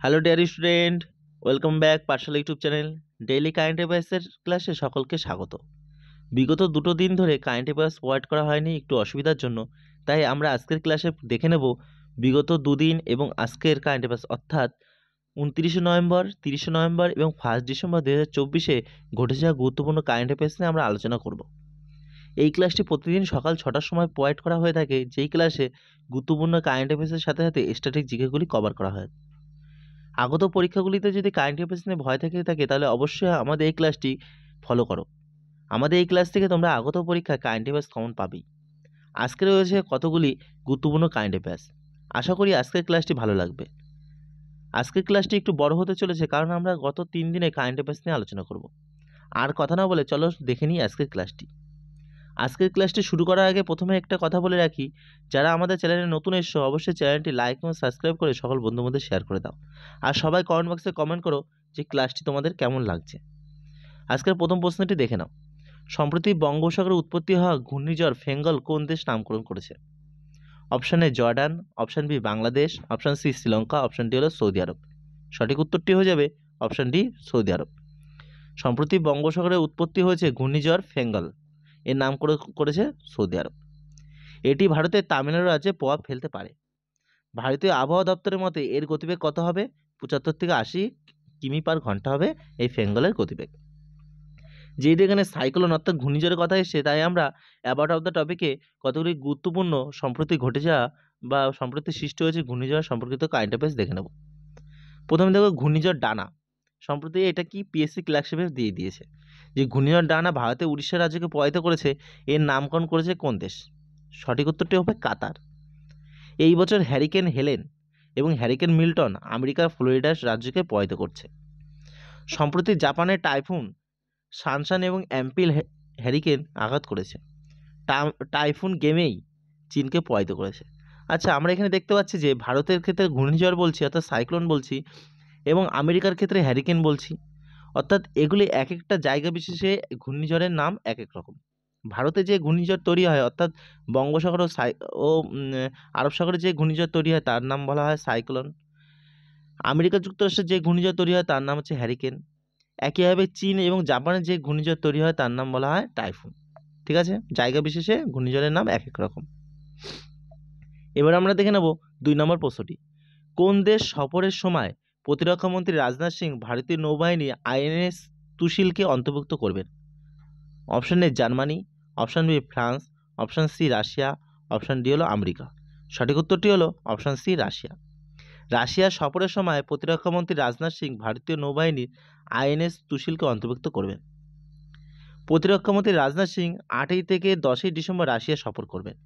Hello dear student, welcome back পাঠশালা YouTube channel. Daily current অ্যাফেয়ার্সের ক্লাসে সকলকে স্বাগত। বিগত দুটো দিন ধরে কারেন্ট অ্যাফেয়ার্স প্রোভাইড করা হয়নি একটু অসুবিধার জন্য, তাই আমরা আজকের ক্লাসে দেখে নেব বিগত দুদিন এবং আজকের কারেন্ট অ্যাফেয়ার্স, অর্থাৎ 29 নভেম্বর, 30 নভেম্বর এবং 1 ডিসেম্বর 2024 ঘটে যাওয়া গুরুত্বপূর্ণ কারেন্ট অ্যাফেয়ার্স নিয়ে আমরা আলোচনা করব। এই ক্লাসটি প্রতিদিন সকাল 6টার সময় প্রোভাইড করা হয়ে থাকে, যেই ক্লাসে গুরুত্বপূর্ণ কারেন্ট অ্যাফেয়ার্সের সাথে সাথে স্ট্যাটিক জিকেগুলি কভার করা হয়। আগত পরীক্ষাগুলিতে যদি কারেন্ট অ্যাফেয়ার্স নিয়ে ভয় থেকে থাকে তাহলে অবশ্যই আমাদের এই ক্লাসটি ফলো করো। আমাদের এই ক্লাস থেকে তোমরা আগত পরীক্ষায় কারেন্ট অ্যাফেয়ার্স কমন পাবেই। আজকে রয়েছে কতগুলি গুরুত্বপূর্ণ কারেন্ট অ্যাফেয়ার্স। আশা করি আজকের ক্লাসটি ভালো লাগবে। আজকের ক্লাসটি একটু বড় হতে চলেছে, কারণ আমরা গত 3 দিনে কারেন্ট অ্যাফেয়ার্স নিয়ে আলোচনা করব। আর কথা না বলে চলো দেখে নিই আজকের ক্লাসটি। আজকের ক্লাসটি শুরু করার আগে প্রথমে একটা কথা বলে রাখি, যারা আমাদের চ্যানেলে নতুন এসছো অবশ্যই চ্যানেলটি লাইক এবং সাবস্ক্রাইব করে সকল বন্ধুর মধ্যে শেয়ার করে দাও। আর সবাই কমেন্ট বক্সে কমেন্ট করো যে ক্লাসটি তোমাদের কেমন লাগছে। আজকের প্রথম প্রশ্নটি দেখে নাও। সম্প্রতি বঙ্গোপসাগরে উৎপত্তি হওয়া ঘূর্ণিঝড় ফেঙ্গল কোন দেশ নামকরণ করেছে? Option A Jordan, option B Bangladesh, option C Sri Lanka, option D হলো সৌদি আরব। সঠিক উত্তরটি হয়ে যাবে অপশন ডি সৌদি আরব। সম্প্রতি বঙ্গোপসাগরে উৎপত্তি হয়েছে ঘূর্ণিঝড় ফেঙ্গল, এর নাম করেছে সৌদি আরব। এটি ভারতের তামিলনাড়ু রাজ্যে প্রভাব ফেলতে পারে। ভারতীয় আবহাওয়া দপ্তরের মতে এর গতিবেগ কত হবে? 75 থেকে 80 কিমি পার ঘন্টা হবে এই ফেঙ্গলের গতিবেগ। যেহেতু এখানে সাইক্লোন অর্থাৎ ঘূর্ণিঝড়ের কথা এসেছে, তাই আমরা অ্যাবাউট অফ দ্য টপিকে কতগুলি গুরুত্বপূর্ণ সম্প্রতি ঘটে যাওয়া বা সম্প্রতি সৃষ্টি হয়েছে ঘূর্ণিঝড় সম্পর্কিত কারেন্ট অ্যাফেয়ার্স দেখে নেব। প্রথমে দেখো ঘূর্ণিঝড় ডানা। সম্প্রতি এটা কি পিএসসি ক্লাস দিয়ে দিয়েছে যে ঘূর্ণিঝড় ডানা ভারতের উড়িষ্যা রাজ্যকে প্রভাবিত করেছে, এর নামকরণ করেছে কোন দেশ? সঠিক উত্তরটি হবে কাতার। এই বছর হ্যারিকেন হেলেন এবং হ্যারিকেন মিল্টন আমেরিকার ফ্লোরিডা রাজ্যকে প্রভাবিত করছে। সম্প্রতি জাপানের টাইফুন সানশান এবং অ্যাম্পিল হ্যারিকেন আঘাত করেছে। টাইফুন গেমেই চীনকে প্রভাবিত করেছে। আচ্ছা, আমরা এখানে দেখতে পাচ্ছি যে ভারতের ক্ষেত্রে ঘূর্ণিঝড় বলছি অর্থাৎ সাইক্লোন বলছি, এবং আমেরিকার ক্ষেত্রে হ্যারিকেন বলছি, অর্থাৎ এগুলি এক একটা জায়গা বিশেষে ঘূর্ণিঝড়ের নাম এক এক রকম। ভারতে যে ঘূর্ণিঝড় তৈরি হয় অর্থাৎ বঙ্গোপসাগর ও আরব সাগরে যে ঘূর্ণিঝড় তৈরি হয় তার নাম বলা হয় সাইক্লোন। আমেরিকা যুক্তরাষ্ট্রের যে ঘূর্ণিঝড় তৈরি হয় তার নাম হচ্ছে হ্যারিকেন। একইভাবে চীন এবং জাপানের যে ঘূর্ণিঝড় তৈরি হয় তার নাম বলা হয় টাইফুন। ঠিক আছে, জায়গা বিশেষে ঘূর্ণিঝড়ের নাম এক এক রকম। এবার আমরা দেখে নেব 2 নম্বর প্রশ্নটি। কোন দেশ সফরের সময় প্রতিরক্ষামন্ত্রী রাজনাথ সিং ভারতীয় নৌবাহিনী আইএনএস তুশিলকে অন্তর্ভুক্ত করবেন? Option A Germany, option B France, option C Russia, option D হলো আমেরিকা। সঠিক উত্তরটি হলো অপশন সি রাশিয়া। রাশিয়ার সফরের সময় প্রতিরক্ষামন্ত্রী রাজনাথ সিং ভারতীয় নৌবাহিনীর আইএনএস তুশিলকে অন্তর্ভুক্ত করবেন। প্রতিরক্ষামন্ত্রী রাজনাথ সিং 8 থেকে 10 ডিসেম্বর রাশিয়া সফর করবেন।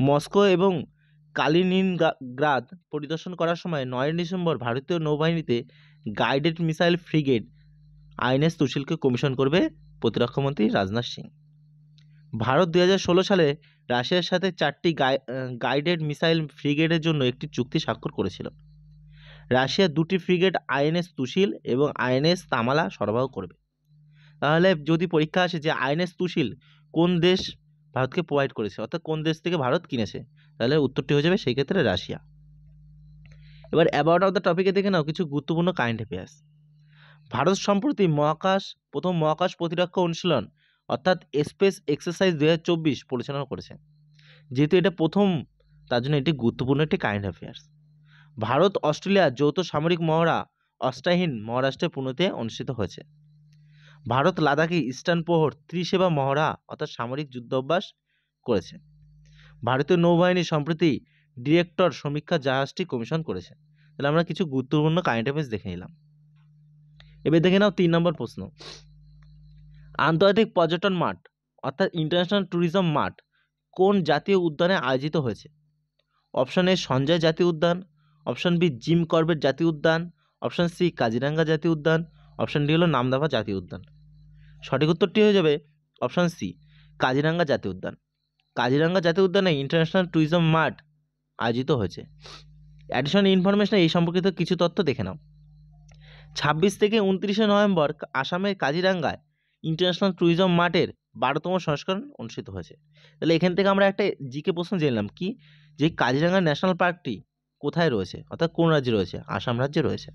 মস্কো এবং কালিনিনগ্রাদ পরিদর্শন করার সময় 9 ডিসেম্বর ভারতীয় নৌবাহিনীতে গাইডেড মিসাইল ফ্রিগেট আইএনএস তুশিলকে কমিশন করবে প্রতিরক্ষামন্ত্রী রাজনাথ সিং। ভারত 2016 সালে রাশিয়ার সাথে 4টি গাইডেড মিসাইল ফ্রিগেটের জন্য একটি চুক্তি স্বাক্ষর করেছিল। রাশিয়া 2টি ফ্রিগেট আইএনএস তুশিল এবং আইএনএস তামালা সরবরাহ করবে। তাহলে যদি পরীক্ষা আসে যে আইএনএস তুশিল কোন দেশ ভারতকে প্রোভাইড করেছে অর্থাৎ কোন দেশ থেকে ভারত কিনেছে, তাহলে উত্তরটি হয়ে যাবে সেই ক্ষেত্রে রাশিয়া। এবার অ্যাবাউট অফ দ্য টপিকে দেখে নাও কিছু গুরুত্বপূর্ণ কারেন্ট অ্যাফেয়ার্স। ভারত সম্প্রতি প্রথম মহাকাশ প্রতিরক্ষা অনুশীলন অর্থাৎ স্পেস এক্সারসাইজ 2024 পরিচালনা করেছে। যেহেতু এটা প্রথম, তার জন্য এটি গুরুত্বপূর্ণ একটি কারেন্ট অ্যাফেয়ার্স। ভারত অস্ট্রেলিয়া যৌথ সামরিক মহড়া অস্টাহিন মহারাষ্ট্রে পুনেতে অনুষ্ঠিত হয়েছে। ভারত লাদাখে ইস্টার্ন প্রহর ত্রিসেবা মহড়া অর্থাৎ সামরিক যুদ্ধাভ্যাস করেছে। ভারতীয় নৌবাহিনী সম্প্রতি ডিরেক্টর সমীক্ষা জাহাজটি কমিশন করেছে। তাহলে আমরা কিছু গুরুত্বপূর্ণ কারেন্ট অ্যাফেয়ার্স দেখে নিলাম। এবার দেখে নাও 3 নম্বর প্রশ্ন। আন্তর্জাতিক পর্যটন মাঠ অর্থাৎ ইন্টারন্যাশনাল ট্যুরিজম মাঠ কোন জাতীয় উদ্যানে আয়োজিত হয়েছে? অপশন এ সঞ্জয় জাতীয় উদ্যান, অপশন বি জিম করবেট জাতীয় উদ্যান, অপশন সি কাজিরাঙ্গা জাতীয় উদ্যান, অপশন ডি হলো নামদাফা জাতীয় উদ্যান। সঠিক উত্তরটি হয়ে যাবে অপশন সি কাজিরাঙ্গা জাতীয় উদ্যান। কাজিরাঙ্গা জাতীয় উদ্যানে ইন্টারন্যাশনাল ট্যুরিজম মাঠ আয়োজিত হয়েছে। অ্যাডিশনাল ইনফরমেশন এই সম্পর্কিত কিছু তথ্য দেখে নাও। 26 থেকে 29 নভেম্বর আসামের কাজিরাঙ্গায় ইন্টারন্যাশনাল ট্যুরিজম মাঠের 12তম সংস্করণ অনুষ্ঠিত হয়েছে। তাহলে এখান থেকে আমরা একটা জিকে প্রশ্ন জেনলাম কি, যে কাজিরাঙ্গা ন্যাশনাল পার্কটি কোথায় রয়েছে, অর্থাৎ কোন রাজ্যে রয়েছে? আসাম রাজ্যে রয়েছে।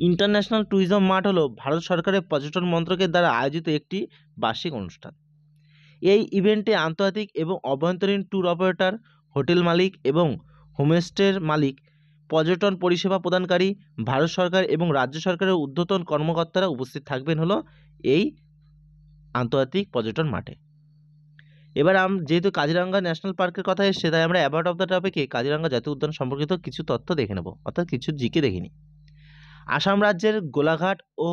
ইন্টারন্যাশনাল ট্যুরিজম মার্ট হলো ভারত সরকারের পর্যটন মন্ত্রকের দ্বারা আয়োজিত একটি বার্ষিক অনুষ্ঠান। এই ইভেন্টে আন্তর্জাতিক এবং অভ্যন্তরীণ ট্যুর অপারেটর, হোটেল মালিক এবং হোমস্টের মালিক, পর্যটন পরিষেবা প্রদানকারী, ভারত সরকার এবং রাজ্য সরকারের ঊর্ধ্বতন কর্মকর্তারা উপস্থিত থাকবেন হলো এই আন্তর্জাতিক পর্যটন মাঠে। এবার যেহেতু কাজিরাঙ্গা ন্যাশনাল পার্কের কথা এসছে, তাই আমরা অ্যাবাউট অফ দ্য টপিকে কাজিরাঙ্গা জাতীয় উদ্যান সম্পর্কিত কিছু তথ্য দেখে নেব, অর্থাৎ কিছু জিকে দেখে নিই। আসাম রাজ্যের গোলাঘাট ও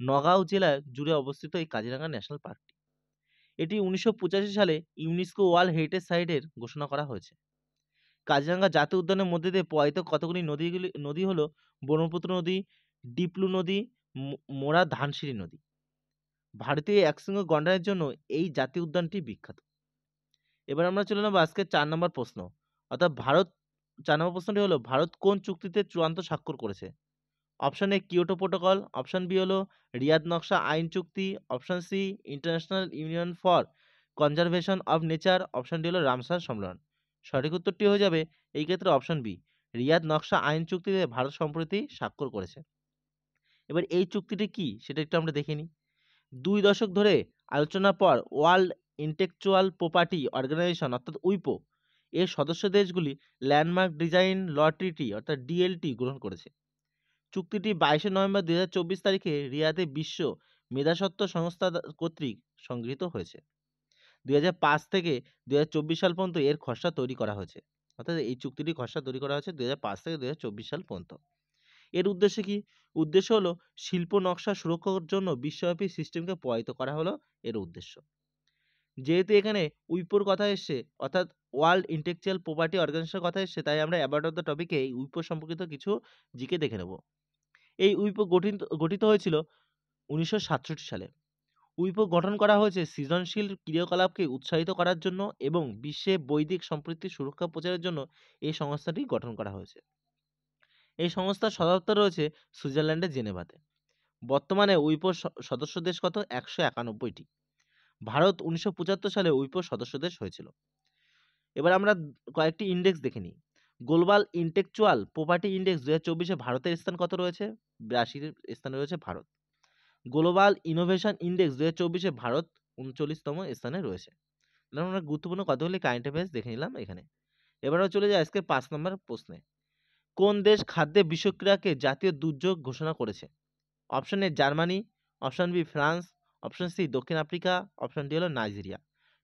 নগাঁও জেলা জুড়ে অবস্থিত এই কাজিরাঙ্গা ন্যাশনাল পার্কটি। এটি 1985 সালে ইউনেস্কো ওয়ার্ল্ড হেরিটেজ সাইটের ঘোষণা করা হয়েছে। কাজিরাঙ্গা জাতীয় উদ্যানের মধ্যে দিয়ে প্রবাহিত কতগুলি নদী হলো ব্রহ্মপুত্র নদী, ডিপলু নদী, মোরা ধানসিঁড়ি নদী। ভারতীয় একশৃঙ্গ গন্ডারের জন্য এই জাতীয় উদ্যানটি বিখ্যাত। এবার আমরা চলে নেব আজকে 4 নম্বর প্রশ্ন, অর্থাৎ 4 নম্বর প্রশ্নটি হলো ভারত কোন চুক্তিতে চূড়ান্ত স্বাক্ষর করেছে? Option A Kyoto protocol, option B হলো রিয়াদ নকশা আইন চুক্তি, option C international union for conservation of nature, option D হলো রামসার সম্মেলন। সঠিক উত্তরটি হয়ে যাবে এই ক্ষেত্রে অপশন বি, রিয়াদ নকশা আইন চুক্তিতে ভারত সম্প্রতি স্বাক্ষর করেছে। এবার এই চুক্তিটি কি সেটা একটু আমরা দেখে নিই। 2 দশক ধরে আলোচনার পর ওয়ার্ল্ড ইন্টেলেকচুয়াল প্রপার্টি অর্গানাইজেশন অর্থাৎ উইপো এর সদস্য দেশগুলি ল্যান্ডমার্ক ডিজাইন ল ট্রিটি অর্থাৎ ডিএলটি গ্রহণ করেছে। চুক্তিটি 22 নভেম্বর 2024 তারিখে রিয়াদে বিশ্ব মেধাস্বত্ব সংস্থা কর্তৃক সংগৃহীত হয়েছে। 2005 থেকে 2024 সাল পর্যন্ত এর খসড়া তৈরি করা হয়েছে, অর্থাৎ এই চুক্তিটি খসড়া তৈরি করা হয়েছে 2005 থেকে 2024 সাল পর্যন্ত। এর উদ্দেশ্য কি? উদ্দেশ্য হলো শিল্প নকশা সুরক্ষার জন্য বিশ্বব্যাপী সিস্টেমকে প্রভাবিত করা হলো এর উদ্দেশ্য। যেহেতু এখানে উইপোর কথা এসছে, অর্থাৎ ওয়ার্ল্ড ইন্টেলেকচুয়াল প্রপার্টি অর্গানাইজেশনের কথা এসছে, তাই আমরা অ্যাবাউট অফ দ্য টপিকে এই উইপো সম্পর্কিত কিছু জিকে দেখে নেব। এই উইপো গঠিত হয়েছিল 1967 সালে। উইপো গঠন করা হয়েছে সৃজনশীল ক্রিয়াকলাপকে উৎসাহিত করার জন্য এবং বিশ্বে বৈদিক সম্প্রীতি সুরক্ষা প্রচারের জন্য এই সংস্থাটি গঠন করা হয়েছে। এই সংস্থার সদর দপ্তর রয়েছে সুইজারল্যান্ডের জেনেভাতে। বর্তমানে উইপোর সদস্য দেশ কত? 191টি। ভারত 1975 সালে উইপোর সদস্য দেশ হয়েছিল। এবার আমরা কয়েকটি ইন্ডেক্স দেখে নিই। গ্লোবাল ইন্টেলেকচুয়াল প্রপার্টি ইন্ডেক্স 2024-এ ভারতের স্থান কত রয়েছে? 82 স্থানে রয়েছে ভারত। গ্লোবাল ইনোভেশন ইন্ডেক্স 2024-এ ভারত 39তম স্থানে রয়েছে। তাহলে আমরা গুরুত্বপূর্ণ কতগুলি কারেন্ট অ্যাফেয়ার্স দেখে নিলাম এখানে। এবার আমরা চলে যাই আজকে 5 নম্বর প্রশ্নে। কোন দেশ খাদ্যে বিষক্রিয়াকে জাতীয় দুর্যোগ ঘোষণা করেছে? Option A Germany, option B France, option C দক্ষিণ আফ্রিকা, অপশন ডি হলো নাইজেরিয়া।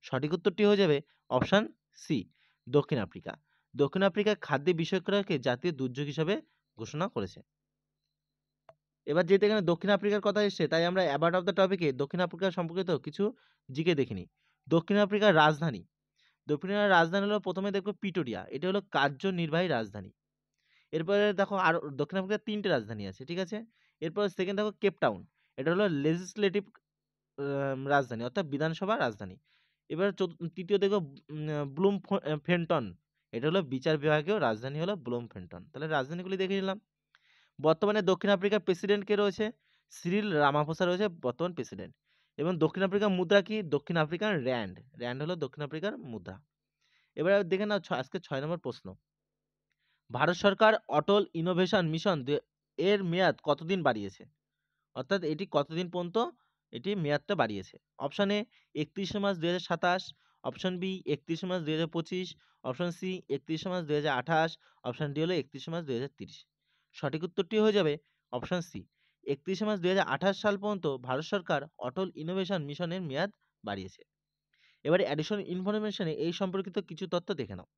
সঠিক উত্তরটি হয়ে যাবে অপশন সি দক্ষিণ আফ্রিকা। দক্ষিণ আফ্রিকা খাদ্যে বিষক্রিয়াকে জাতীয় দুর্যোগ হিসাবে ঘোষণা করেছে। এবার যেহেতু এখানে দক্ষিণ আফ্রিকার কথা এসছে, তাই আমরা অ্যাবাউট অফ দ্য টপিকে দক্ষিণ আফ্রিকা সম্পর্কিত কিছু জিকে দেখে নিই। দক্ষিণ আফ্রিকার রাজধানী, দক্ষিণ আফ্রিকার রাজধানী হলো প্রথমে দেখবো প্রিটোরিয়া, এটা হলো কার্যনির্বাহী রাজধানী। এরপরে দেখো আরো দক্ষিণ আফ্রিকার 3টে রাজধানী আছে, ঠিক আছে। এরপর সেকেন্ড দেখো কেপ টাউন, এটা হলো লেজিসলেটিভ রাজধানী অর্থাৎ বিধানসভা রাজধানী। এবার তৃতীয় দেখো ব্লুমফেন্টন, এটা হলো বিচার বিভাগীয় রাজধানী হলো ব্লুমফেন্টন। তাহলে রাজধানীগুলি দেখে নিলাম। বর্তমানে দক্ষিণ আফ্রিকার প্রেসিডেন্ট কে রয়েছে? সিরিল রামাফোসা রয়েছে বর্তমান প্রেসিডেন্ট। এবং দক্ষিণ আফ্রিকার মুদ্রা কি? দক্ষিণ আফ্রিকান র্যান্ড, র্যান্ড হলো দক্ষিণ আফ্রিকার মুদ্রা। এবার দেখে নাও আজকে 6 নম্বর প্রশ্ন। ভারত সরকার অটল ইনোভেশন মিশন এর মেয়াদ কতদিন বাড়িয়েছে? অর্থাৎ এটি কতদিন পর্যন্ত এটি মেয়াদটা বাড়িয়েছে? Option A 31 March 2027, option B 31 March 2025, option C 31 March 2028, option D হলো 31 মার্চ 2030। সঠিক উত্তরটি হয়ে যাবে অপশন সি 31 মার্চ 2028 সাল পর্যন্ত ভারত সরকার অটল ইনোভেশন মিশনের মেয়াদ বাড়িয়েছে। এবারে অ্যাডিশনাল ইনফরমেশনে এই সম্পর্কিত কিছু তথ্য দেখে নাও।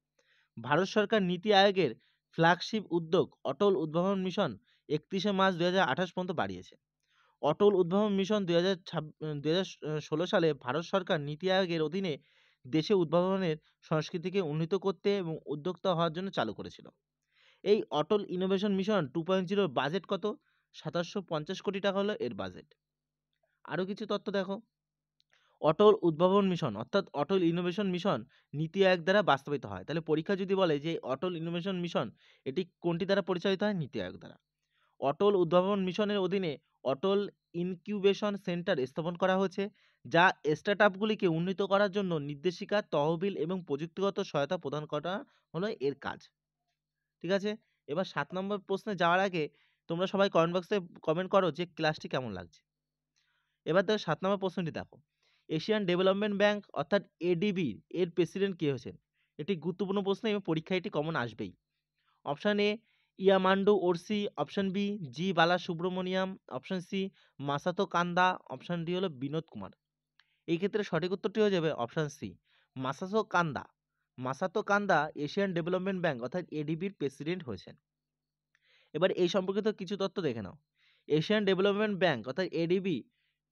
ভারত সরকার নীতি আয়োগের ফ্ল্যাগশিপ উদ্যোগ অটল উদ্ভাবন মিশন 31 মার্চ 2028 পর্যন্ত বাড়িয়েছে। অটল উদ্ভাবন মিশন 2016 সালে ভারত সরকার নীতি আয়োগের অধীনে দেশে উদ্ভাবনের সংস্কৃতিকে উন্নীত করতে এবং উদ্যোক্তা হওয়ার জন্য চালু করেছিল। এই অটল ইনোভেশন মিশন 2.0 বাজেট কত? 2750 কোটি টাকা হলো এর বাজেট। আরও কিছু তথ্য দেখো। অটল উদ্ভাবন মিশন অর্থাৎ অটল ইনোভেশন মিশন নীতি আয়োগ দ্বারা বাস্তবায়িত হয়। তাহলে পরীক্ষা যদি বলে যে অটল ইনোভেশন মিশন এটি কোনটি দ্বারা পরিচালিত হয়? নীতি আয়োগ দ্বারা। অটল উদ্ভাবন মিশনের অধীনে অটল ইনকিউবেশন সেন্টার স্থাপন করা হয়েছে, যা স্টার্টআপগুলিকে উন্নীত করার জন্য নির্দেশিকা, তহবিল এবং প্রযুক্তিগত সহায়তা প্রদান করা হলো এর কাজ। ঠিক আছে? এবার 7 নম্বর প্রশ্নে যাওয়ার আগে তোমরা সবাই কমেন্ট বক্সে কমেন্ট করো যে ক্লাসটি কেমন লাগছে। এবার দেখো 7 নম্বর প্রশ্নটি দেখো। এশিয়ান ডেভেলপমেন্ট ব্যাংক অর্থাৎ এডিবি এর প্রেসিডেন্ট কে হয়েছেন? এটি গুরুত্বপূর্ণ প্রশ্ন এবং পরীক্ষায় এটি কমন আসবেই। Option A Yamandu Orsi, option B G Balasubramaniam, option C Masato Kanda, option D হলো বিনোদ কুমার। এই ক্ষেত্রে সঠিক উত্তরটি হয়ে যাবে অপশন সি মাসাতো কান্দা। মাসাতো কান্দা এশিয়ান ডেভেলপমেন্ট ব্যাংক অর্থাৎ এডিবির প্রেসিডেন্ট হয়েছেন। এবার এই সম্পর্কিত কিছু তথ্য দেখে নাও। এশিয়ান ডেভেলপমেন্ট ব্যাংক অর্থাৎ ADB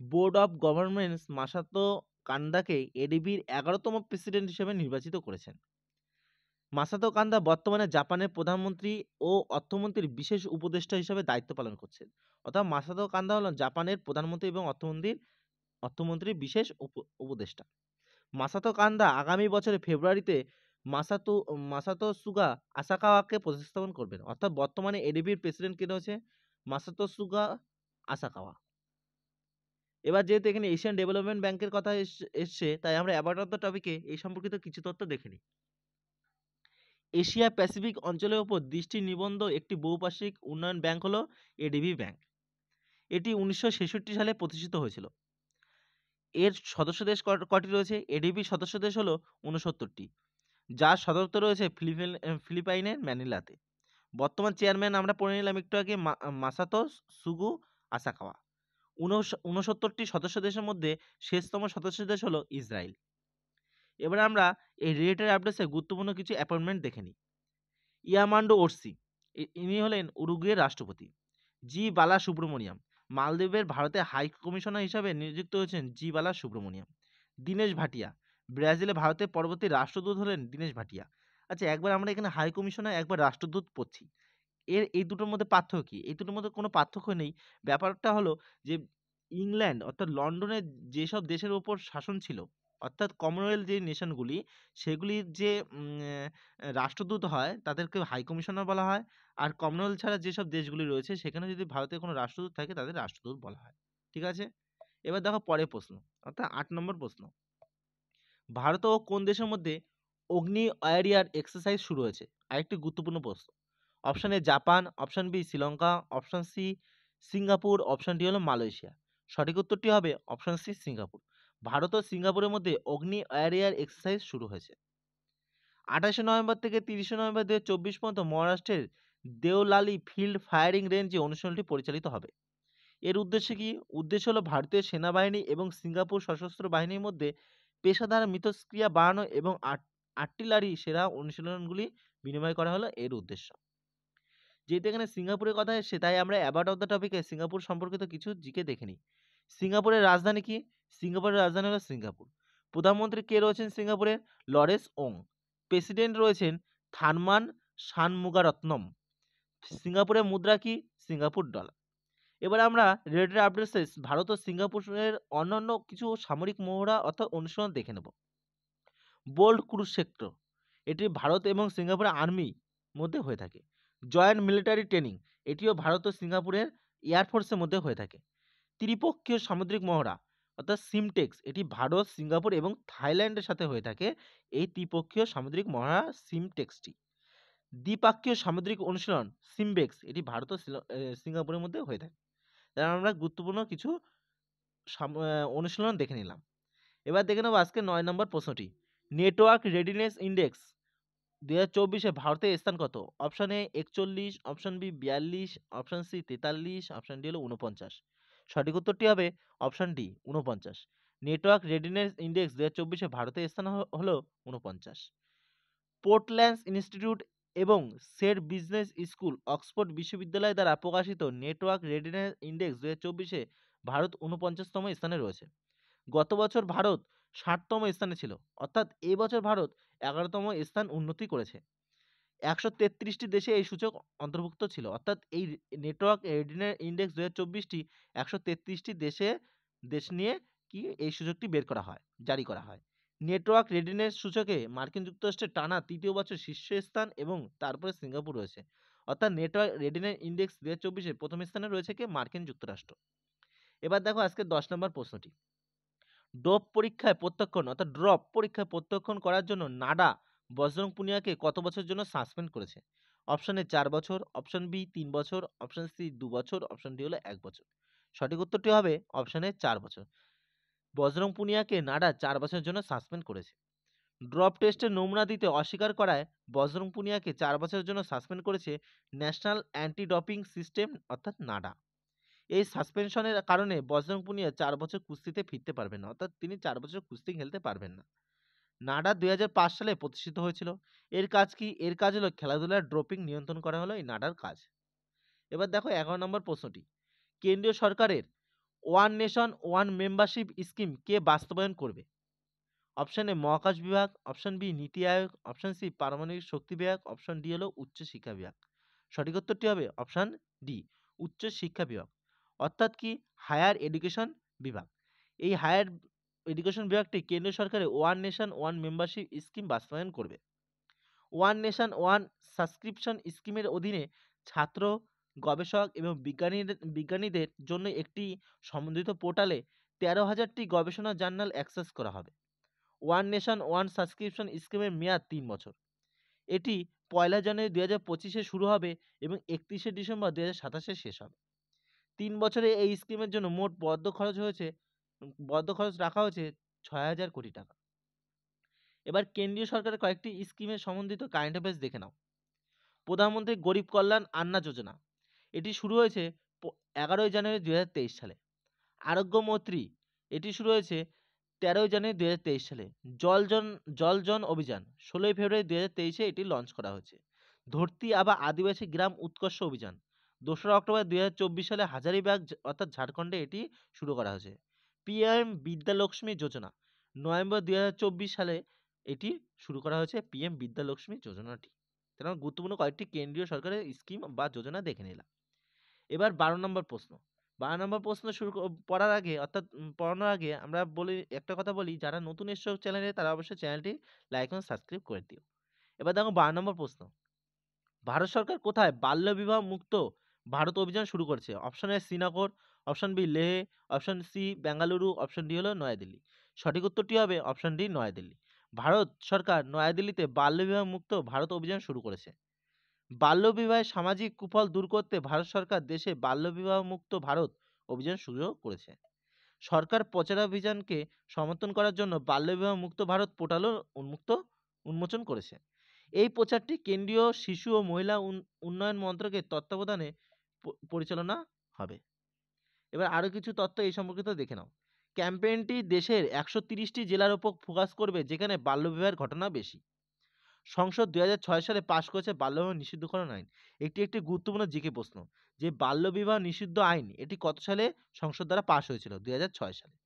board of governments Masato কান্দাকে এডিবির 11তম প্রেসিডেন্ট হিসেবে নির্বাচিত করেছেন। মাসাতো কান্দা বর্তমানে জাপানের প্রধানমন্ত্রী ও অর্থমন্ত্রীর বিশেষ উপদেষ্টা হিসেবে দায়িত্ব পালন করছেন। অর্থাৎ মাসাতো কান্দা হলেন জাপানের প্রধানমন্ত্রী এবং অর্থমন্ত্রীর বিশেষ উপদেষ্টা। মাসাতো কান্দা আগামী বছরের ফেব্রুয়ারিতে মাসাতো মাসাতো সুগা আসাকাওয়াকে প্রতিস্থাপন করবেন। অর্থাৎ বর্তমানে এডিবির প্রেসিডেন্ট কে রয়েছে মাসাতো সুগা আসাকাওয়া। এবার যেহেতু এখানে এশিয়ান ডেভেলপমেন্ট ব্যাংকের কথা এসছে, তাই আমরা অ্যাবাউট অফ দ্য টপিকে এই সম্পর্কিত কিছু তথ্য দেখে নিই। এশিয়া প্যাসিফিক অঞ্চলের উপর দৃষ্টি নিবদ্ধ একটি বহুপাক্ষিক উন্নয়ন ব্যাংক হলো এডিবি ব্যাংক। এটি 1966 সালে প্রতিষ্ঠিত হয়েছিল। এর সদস্য দেশ কটি রয়েছে? এডিবি সদস্য দেশ হলো 69টি, যার সদর দপ্তর রয়েছে ফিলিপাইনের ম্যানিলাতে। বর্তমান চেয়ারম্যান আমরা পড়ে নিলাম একটু আগে মাসাতো সুগু আসাকাওয়া। 69টি সদস্য দেশের মধ্যে শেষতম সদস্য দেশ হলো ইসরায়েল। এবার আমরা এই রিলেটেড আপডেটসে গুরুত্বপূর্ণ কিছু অ্যাপয়েন্টমেন্ট দেখে নিই। ইয়ামান্ডো ওরসি ইনি হলেন উরুগুয়ের রাষ্ট্রপতি। জি বালা সুব্রমণিয়াম মালদ্বীপের ভারতে হাই কমিশনার হিসাবে নিযুক্ত হয়েছেন জি বালা সুব্রমণিয়াম। দীনেশ ভাটিয়া ব্রাজিলে ভারতের পরবর্তী রাষ্ট্রদূত হলেন দীনেশ ভাটিয়া। আচ্ছা, একবার আমরা এখানে হাই কমিশনার একবার রাষ্ট্রদূত পড়ছি, এই দুটোর মধ্যে পার্থক্য কি? এই দুটোর মধ্যে কোনো পার্থক্য নেই। ব্যাপারটা হলো যে ইংল্যান্ড অর্থাৎ লন্ডনের যেসব দেশের ওপর শাসন ছিল, অর্থাৎ কমনওয়েলথ যে নেশনগুলি, সেগুলির যে রাষ্ট্রদূত হয় তাদেরকে হাই কমিশনার বলা হয়। আর কমনওয়েলথ ছাড়া যেসব দেশগুলি রয়েছে সেখানে যদি ভারতের কোনো রাষ্ট্রদূত থাকে তাদের রাষ্ট্রদূত বলা হয়। ঠিক আছে? এবার দেখো পরের প্রশ্ন, অর্থাৎ 8 নম্বর প্রশ্ন। ভারত ও কোন দেশের মধ্যে অগ্নি ওয়ারিয়ার এক্সারসাইজ শুরু হয়েছে? আরেকটি গুরুত্বপূর্ণ প্রশ্ন। Option A Japan, option B Sri Lanka, option C Singapore, option D হলো মালয়েশিয়া। সঠিক উত্তরটি হবে অপশন সি সিঙ্গাপুর। ভারত ও সিঙ্গাপুরের মধ্যে অগ্নি ওয়ারিয়ার এক্সারসাইজ শুরু হয়েছে। 28শে নভেম্বর থেকে 30শে নভেম্বর 2024 পর্যন্ত মহারাষ্ট্রের দেওলালি ফিল্ড ফায়ারিং রেঞ্জে অনুষ্ঠানটি পরিচালিত হবে। এর উদ্দেশ্য কি? উদ্দেশ্য হলো ভারতীয় সেনাবাহিনী এবং সিঙ্গাপুর সশস্ত্র বাহিনীর মধ্যে পেশাদার মিথস্ক্রিয়া বাড়ানো এবং আর্টিলারি সেরা অনুশীলনগুলি বিনিময় করা হলো এর উদ্দেশ্য। যেহেতু এখানে সিঙ্গাপুরের কথা এসেছে, তাই আমরা অ্যাবাউট অফ দ্য টপিকে সিঙ্গাপুর সম্পর্কিত কিছু জিকে দেখে নিই। সিঙ্গাপুরের রাজধানী কি? সিঙ্গাপুরের রাজধানী হলো সিঙ্গাপুর। প্রধানমন্ত্রী কে রয়েছেন সিঙ্গাপুরের? লরেন্স ওং। প্রেসিডেন্ট রয়েছেন থানমান শানমুগারত্নম। সিঙ্গাপুরের মুদ্রা কি? Singapore dollar. এবার আমরা রিলেটেড আপডেটসে ভারত ও সিঙ্গাপুরের অন্যান্য কিছু সামরিক মহড়া অর্থাৎ অনুশীলন দেখে নেব। বোল্ড কুরুক্ষেত্র এটি ভারত এবং সিঙ্গাপুরের আর্মি মধ্যে হয়ে থাকে। জয়েন্ট মিলিটারি ট্রেনিং এটিও ভারত ও সিঙ্গাপুরের এয়ারফোর্সের মধ্যে হয়ে থাকে। ত্রিপক্ষীয় সামুদ্রিক মহড়া অর্থাৎ সিমটেক্স এটি ভারত, সিঙ্গাপুর এবং থাইল্যান্ডের সাথে হয়ে থাকে। এই ত্রিপক্ষীয় সামুদ্রিক মহড়া সিমটেক্সটি। দ্বিপাক্ষীয় সামুদ্রিক অনুশীলন সিমবেক্স এটি ভারত ও সিঙ্গাপুরের মধ্যে হয়ে থাকে। তাই আমরা গুরুত্বপূর্ণ কিছু অনুশীলন দেখে নিলাম। এবার দেখে নেব আজকে 9 নম্বর প্রশ্নটি। নেটওয়ার্ক রেডিনেস ইন্ডেক্স 2024-এ ভারতের স্থান কত? Option A 41, option B 42, option C 43, option D হলো 49। সঠিক উত্তরটি হবে option D 49। Network readiness index 2024-এ ভারতের স্থান হলো 49। পোর্টল্যান্ডস ইনস্টিটিউট এবং সের বিজনেস স্কুল অক্সফোর্ড বিশ্ববিদ্যালয় দ্বারা প্রকাশিত নেটওয়ার্ক রেডিনেস ইন্ডেক্স 2024-এ ভারত 49তম স্থানে রয়েছে। গত বছর ভারত 60তম স্থানে ছিল, অর্থাৎ এই বছর ভারত 11তম স্থান উন্নতি করেছে। 133টি দেশে এই সূচক অন্তর্ভুক্ত ছিল, অর্থাৎ এই নেটওয়ার্ক রেডিনেস ইন্ডেক্স 2024টি 133টি দেশ নিয়ে কি এই সূচকটি বের করা হয়, জারি করা হয়। নেটওয়ার্ক রেডিনেস সূচকে মার্কিন যুক্তরাষ্ট্রের টানা তৃতীয় বছর শীর্ষস্থান এবং তারপরে সিঙ্গাপুর রয়েছে। অর্থাৎ নেটওয়ার্ক রেডিনেস ইন্ডেক্স 2024-এ প্রথম স্থানে রয়েছে কি? মার্কিন যুক্তরাষ্ট্র। এবার দেখো আজকে 10 নম্বর প্রশ্নটি। ড্রপ পরীক্ষায় প্রত্যাখ্যান করার জন্য নাডা বজরং পুনিয়াকে কত বছরের জন্য সাসপেন্ড করেছে? অপশন এ 4 বছর, অপশন বি 3 বছর, অপশন সি 2 বছর, অপশন ডি হলো 1 বছর। সঠিক উত্তরটি হবে অপশন এ 4 বছর। বজরং পুনিয়াকে নাডা 4 বছরের জন্য সাসপেন্ড করেছে। ড্রপ টেস্টে নমুনা দিতে অস্বীকার করায় বজরং পুনিয়াকে 4 বছরের জন্য সাসপেন্ড করেছে ন্যাশনাল অ্যান্টি ডপিং সিস্টেম অর্থাৎ নাডা। এই সাসপেনশনের কারণে বজরং পুনিয়া 4 বছর কুস্তিতে ফিরতে পারবেন না, অর্থাৎ তিনি 4 বছর কুস্তি খেলতে পারবেন না। নাডা 2005 সালে প্রতিষ্ঠিত হয়েছিল। এর কাজ কি? এর কাজ হলো খেলাধুলার ডোপিং নিয়ন্ত্রণ করা হলো এই নাডার কাজ। এবার দেখো 11 নম্বর প্রশ্নটি, কেন্দ্রীয় সরকারের one nation one membership scheme কে বাস্তবায়ন করবে? অপশন এ মহাকাশ বিভাগ, অপশন বি নীতি আয়োগ, অপশন সি পারমাণবিক শক্তি বিভাগ, অপশন ডি হলো উচ্চ শিক্ষা বিভাগ। সঠিক উত্তরটি হবে অপশন ডি, উচ্চ শিক্ষা বিভাগ, অর্থাৎ কি হায়ার এডুকেশন বিভাগ। এই হায়ার এডুকেশন বিভাগটি কেন্দ্র সরকারের one nation one membership scheme বাস্তবায়ন করবে। ওয়ান নেশন ওয়ান সাবস্ক্রিপশন স্কিমের অধীনে ছাত্র, গবেষক এবং বিজ্ঞানীদের জন্য একটি সমন্বিত পোর্টালে 13,000টি গবেষণা জার্নাল অ্যাক্সেস করা হবে। ওয়ান নেশন ওয়ান সাবস্ক্রিপশন স্কিমের মেয়াদ 3 বছর। এটি 1 জানুয়ারি 2025-এ শুরু হবে এবং 31 ডিসেম্বর 2027-এ শেষ হবে। 3 বছরে এই স্কিমের জন্য মোট বরাদ্দ খরচ রাখা হয়েছে 6,000 কোটি টাকা। এবার কেন্দ্রীয় সরকারের কয়েকটি স্কিমের সম্বন্ধিত কারেন্ট অ্যাফেয়ার্স দেখে নাও। প্রধানমন্ত্রী গরিব কল্যাণ আন্না যোজনা, এটি শুরু হয়েছে 11 জানুয়ারি 2023 সালে। আরোগ্য মৈত্রী, এটি শুরু হয়েছে 13 জানুয়ারি 2023 সালে। জল জন অভিযান 16 ফেব্রুয়ারি 2023-এ এটি লঞ্চ করা হয়েছে। ধরতি আবা আদিবাসী গ্রাম উৎকর্ষ অভিযান 2রা অক্টোবর 2024 সালে হাজারিবাগ অর্থাৎ ঝাড়খণ্ডে এটি শুরু করা হয়েছে। পিএম বিদ্যালক্ষ্মী যোজনা নভেম্বর 2024 সালে এটি শুরু করা হয়েছে, পিএম বিদ্যালক্ষ্মী যোজনাটি। তেমন গুরুত্বপূর্ণ কয়েকটি কেন্দ্রীয় সরকারের স্কিম বা যোজনা দেখে নিলাম। এবার 12 নম্বর প্রশ্ন। 12 নম্বর প্রশ্ন পড়ার আগে অর্থাৎ পড়ানোর আগে আমরা একটা কথা বলি, যারা নতুন এসছো চ্যানেলে তারা অবশ্যই চ্যানেলটি লাইক এবং সাবস্ক্রাইব করে দিও। এবার দেখো 12 নম্বর প্রশ্ন, ভারত সরকার কোথায় বাল্যবিবাহ মুক্ত ভারত অভিযান শুরু করেছে? Option A Srinagar, option B Leh, option C Bengaluru, option D হলো নয়াদিল্লি। সঠিক উত্তরটি হবে অপশন ডি নয়াদিল্লি। ভারত সরকার নয়াদিল্লিতে বাল্যবিবাহ মুক্ত ভারত অভিযান শুরু করেছে। বাল্যবিবাহের সামাজিক কুফল দূর করতে ভারত সরকার দেশে বাল্যবিবাহ মুক্ত ভারত অভিযান শুরু করেছে। সরকার প্রচারাভিযানকে সমর্থন করার জন্য বাল্যবিবাহ মুক্ত ভারত পোর্টালও উন্মোচন করেছে। এই প্রচারটি কেন্দ্রীয় শিশু ও মহিলা উন্নয়ন মন্ত্রকের তত্ত্বাবধানে পরিচালনা হবে। এবার আরও কিছু তথ্য এই সম্পর্কিত দেখে নাও। ক্যাম্পেইনটি দেশের 130টি জেলার উপর ফোকাস করবে যেখানে বাল্যবিবাহের ঘটনা বেশি। সংসদ 2006 সালে পাশ করেছে বাল্যবিবাহ নিষিদ্ধকরণ আইন। একটি গুরুত্বপূর্ণ জিকে প্রশ্ন, যে বাল্যবিবাহ নিষিদ্ধ আইন এটি কত সালে সংসদ দ্বারা পাশ হয়েছিল? 2006 সালে।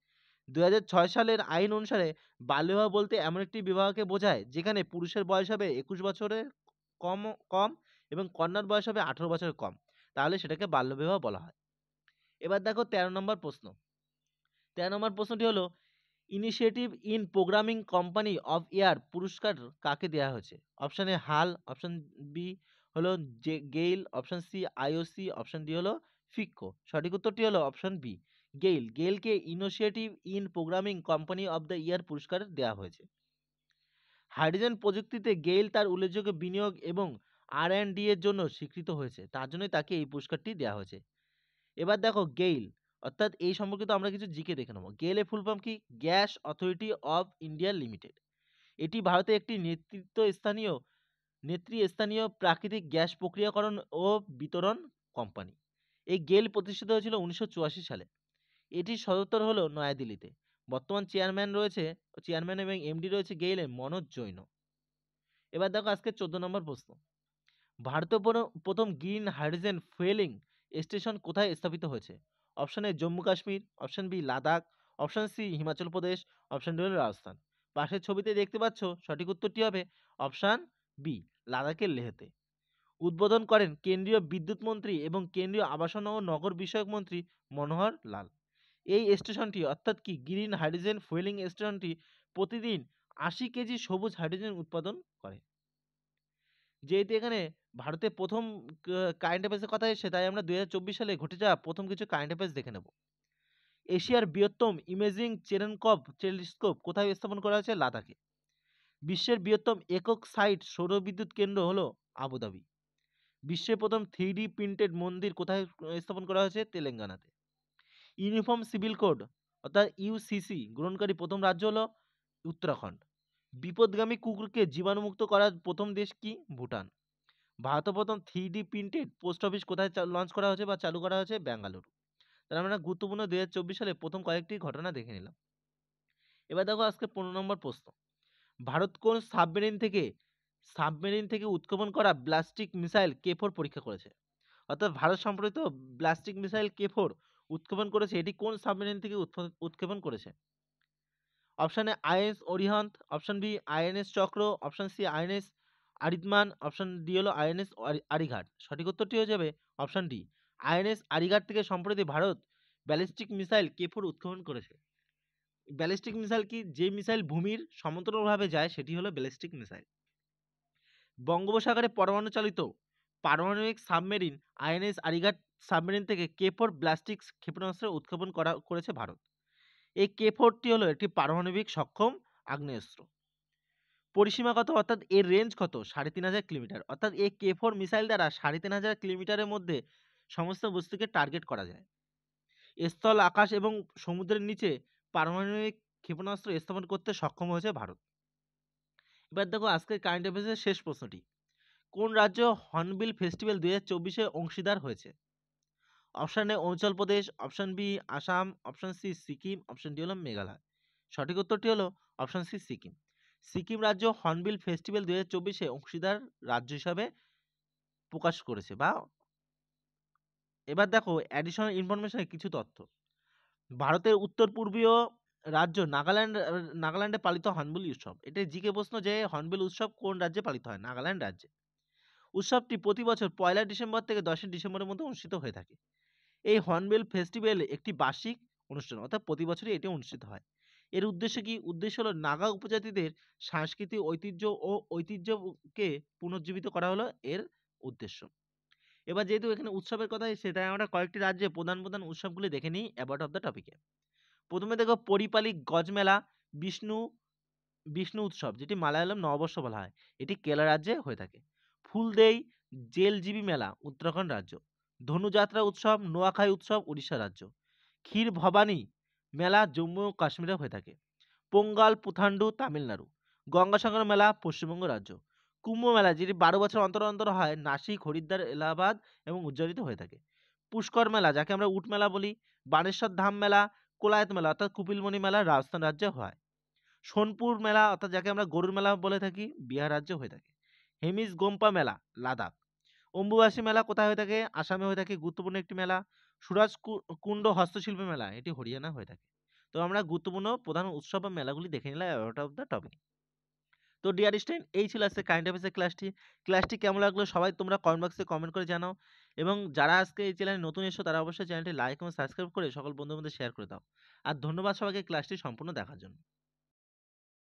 2006 সালের আইন অনুসারে বাল্যবিবাহ বলতে এমন একটি বিবাহকে বোঝায় যেখানে পুরুষের বয়স হবে 21 বছরের কম কম এবং কন্যার বয়স হবে 18 বছরের কম, তাহলে সেটাকে বাল্যবিবাহ বলা হয়। এবার দেখো 13 নম্বর প্রশ্ন। 13 নম্বর প্রশ্নটি হলো, initiative in programming company of year পুরস্কার কাকে দেওয়া হয়েছে? Option A HAL, option B হলো GAIL, option C IOC, option D হলো ফিক্কো। সঠিক উত্তরটি হলো অপশন বি গেইল। গেইলকে initiative in programming company of the year পুরস্কার দেওয়া হয়েছে। হাইড্রোজেন প্রযুক্তিতে গেইল তার উল্লেখযোগ্য বিনিয়োগ এবং R&D এর জন্য স্বীকৃত হয়েছে, তার জন্যই তাকে এই পুরস্কারটি দেওয়া হয়েছে। এবার দেখো গেইল অর্থাৎ এই সম্পর্কিত আমরা কিছু জিকে দেখে নেব। গেইলের ফুল ফর্ম কি? Gas authority of India limited. এটি ভারতে একটি নেতৃস্থানীয় প্রাকৃতিক গ্যাস প্রক্রিয়াকরণ ও বিতরণ কোম্পানি। এই গেইল প্রতিষ্ঠিত হয়েছিল 1984 সালে। এটির সদর দপ্তর হলো নয়াদিল্লিতে। বর্তমান চেয়ারম্যান এবং এমডি রয়েছে গেইলের মনোজ জৈন। এবার দেখো আজকে 14 নম্বর প্রশ্ন, ভারতের প্রথম গ্রিন হাইড্রোজেন ফুয়েলিং স্টেশন কোথায় স্থাপিত হয়েছে? Option A Jammu Kashmir, option B Ladakh, option C Himachal Pradesh, option D হল রাজস্থান। পাশের ছবিতে দেখতে পাচ্ছ, সঠিক উত্তরটি হবে অপশন বি লাদাখের লেহতে। উদ্বোধন করেন কেন্দ্রীয় বিদ্যুৎ মন্ত্রী এবং কেন্দ্রীয় আবাসন ও নগর বিষয়ক মন্ত্রী মনোহর লাল। এই স্টেশনটি অর্থাৎ কি গ্রিন হাইড্রোজেন ফুয়েলিং স্টেশনটি প্রতিদিন 80 কেজি সবুজ হাইড্রোজেন উৎপাদন করে। যেহেতু এখানে ভারতে প্রথম কারেন্ট অ্যাফেয়ার্সের কথা এসেছে, তাই আমরা 2024 সালে ঘটে যাওয়া প্রথম কিছু কারেন্ট অ্যাফেয়ার্স দেখে নেব। এশিয়ার বৃহত্তম ইমেজিং চেরেনকভ টেলিস্কোপ কোথায় স্থাপন করা হয়েছে? লাদাখে। বিশ্বের বৃহত্তম একক সাইট সৌর বিদ্যুৎ কেন্দ্র হলো আবুধাবি। বিশ্বের প্রথম 3D প্রিন্টেড মন্দির কোথায় স্থাপন করা হয়েছে? তেলেঙ্গানাতে। ইউনিফর্ম সিভিল কোড অর্থাৎ ইউসিসি গ্রহণকারী প্রথম রাজ্য হলো উত্তরাখণ্ড। বিপথগামী কুকুরকে জীবাণুমুক্ত করার প্রথম দেশ কি? ভুটান। ভারতে প্রথম 3D প্রিন্টেড পোস্ট অফিস কোথায় লঞ্চ করা হয়েছে বা চালু করা হয়েছে? ব্যাঙ্গালুরু। তাহলে আমরা গুরুত্বপূর্ণ 2024 সালে প্রথম কয়েকটি ঘটনা দেখে নিলাম। এবার দেখো আজকে 15 নম্বর প্রশ্ন। ভারত কোন সাবমেরিন থেকে উৎক্ষেপণ করা ব্যালিস্টিক মিসাইল K4 পরীক্ষা করেছে? অর্থাৎ ভারত সম্প্রতি ব্যালিস্টিক মিসাইল K4 উৎক্ষেপণ করেছে, এটি কোন সাবমেরিন থেকে উৎক্ষেপণ করেছে? Option A INS Arihant, option B INS Chakra, option C INS Aridhaman, option D হলো আইএনএস আরিঘাট। সঠিক উত্তরটি হয়ে যাবে অপশন ডি আইএনএস আরিঘাট থেকে সম্প্রতি ভারত ব্যালিস্টিক মিসাইল K4 উৎক্ষেপণ করেছে। ব্যালিস্টিক মিসাইল কি? যে মিসাইল ভূমির সমান্তরালভাবে যায় সেটি হলো ব্যালিস্টিক মিসাইল। বঙ্গোপসাগরে পরমাণু চালিত পারমাণবিক সাবমেরিন আইএনএস আরিঘাট সাবমেরিন থেকে K4 ব্যালিস্টিক ক্ষেপণাস্ত্র উৎক্ষেপণ করেছে ভারত। এই K4টি হলো একটি পারমাণবিক সক্ষম আগ্নেয়াস্ত্র। পরিসীমা কত অর্থাৎ এর রেঞ্জ কত? 3500 কিলোমিটার। অর্থাৎ এই K4 মিসাইল দ্বারা 3500 কিলোমিটারের মধ্যে সমস্ত বস্তুকে টার্গেট করা যায়। স্থল, আকাশ এবং সমুদ্রের নিচে পারমাণবিক ক্ষেপণাস্ত্র স্থাপন করতে সক্ষম হয়েছে ভারত। এবার দেখো আজকের কারেন্ট অ্যাফেয়ার্সের শেষ প্রশ্নটি। কোন রাজ্য হর্নবিল ফেস্টিভ্যাল 2024-এ অংশীদার হয়েছে? Option A Arunachal Pradesh, option B Assam, option C Sikkim, option D হলো মেঘালয়। সঠিক উত্তরটি হলো অপশন সি সিকিম। সিকিম রাজ্য হর্নবিল ফেস্টিভ্যাল 2024-এ অংশীদার রাজ্য হিসাবে প্রকাশ করেছে বা এবার দেখো অ্যাডিশনাল ইনফরমেশনের কিছু তথ্য। ভারতের উত্তর পূর্বীয় রাজ্য নাগাল্যান্ডে পালিত হর্নবিল উৎসব। এটা জিকে প্রশ্ন যে হর্নবিল উৎসব কোন রাজ্যে পালিত হয়? নাগাল্যান্ড রাজ্যে। উৎসবটি প্রতি বছর 1 ডিসেম্বর থেকে 10 ডিসেম্বরের মধ্যে অনুষ্ঠিত হয়ে থাকে। এই হর্নবিল ফেস্টিভ্যাল একটি বার্ষিক অনুষ্ঠান, অর্থাৎ প্রতি বছরই এটি অনুষ্ঠিত হয়। এর উদ্দেশ্য কি? উদ্দেশ্য হলো নাগা উপজাতিদের সাংস্কৃতিক ঐতিহ্যকে পুনর্জীবিত করা হলো এর উদ্দেশ্য। এবার যেহেতু এখানে উৎসবের কথা এসেছে তাই আমরা কয়েকটি রাজ্যে প্রধান উৎসবগুলি দেখে নিই অ্যাবাউট অফ দ্য টপিকে। প্রথমে দেখো পরিপালি গজ মেলা বিষ্ণু বিষ্ণু উৎসব, যেটি মালায়ালাম নববর্ষ বলা হয়, এটি কেরালা রাজ্যে হয়ে থাকে। ফুলদেই জেলজিবি মেলা উত্তরাখণ্ড রাজ্য। ধনুযাত্রা উৎসব নোয়াখাই উৎসব উড়িষ্যা রাজ্য। ক্ষীর ভবানী মেলা জম্মু ও কাশ্মীরে হয়ে থাকে। পোঙ্গাল পুথান্ডু তামিলনাড়ু। গঙ্গাসাগর মেলা পশ্চিমবঙ্গ রাজ্য। কুম্ভ মেলা যেটি 12 বছর অন্তর অন্তর হয় নাসিক, হরিদ্বার, এলাহাবাদ এবং উজ্জয়িত হয়ে থাকে। পুষ্কর মেলা যাকে আমরা উট মেলা বলি, বানেশ্বর ধাম মেলা, কোলায়ত মেলা অর্থাৎ কুপিলমণি মেলা রাজস্থান রাজ্যে হয়। সোনপুর মেলা অর্থাৎ যাকে আমরা গরুর মেলা বলে থাকি বিহার রাজ্যে হয়ে থাকে। হেমিস গোম্পা মেলা লাদাখ। অম্বুবাসী মেলা কোথায় হয়ে থাকে? আসামে হয়ে থাকে, গুরুত্বপূর্ণ একটি মেলা। সুরাজ কুণ্ড হস্তশিল্প মেলা এটি হরিয়ানা হয়ে থাকে। তো আমরা গুরুত্বপূর্ণ প্রধান উৎসব বা মেলাগুলি দেখে নিলাম আউট অফ দ্য টপিক। তো ডিয়ার স্টুডেন্ট এই ছিল আজকে কারেন্ট অ্যাফেয়ার্সের ক্লাসটি কেমন লাগলো সবাই তোমরা কমেন্ট বক্সে কমেন্ট করে জানাও এবং যারা আজকে এই চ্যানেলে নতুন এসো তারা অবশ্যই চ্যানেলটি লাইক এবং সাবস্ক্রাইব করে সকল বন্ধুদের মধ্যে শেয়ার করে দাও। আর ধন্যবাদ সবাইকে ক্লাসটি সম্পূর্ণ দেখার জন্য।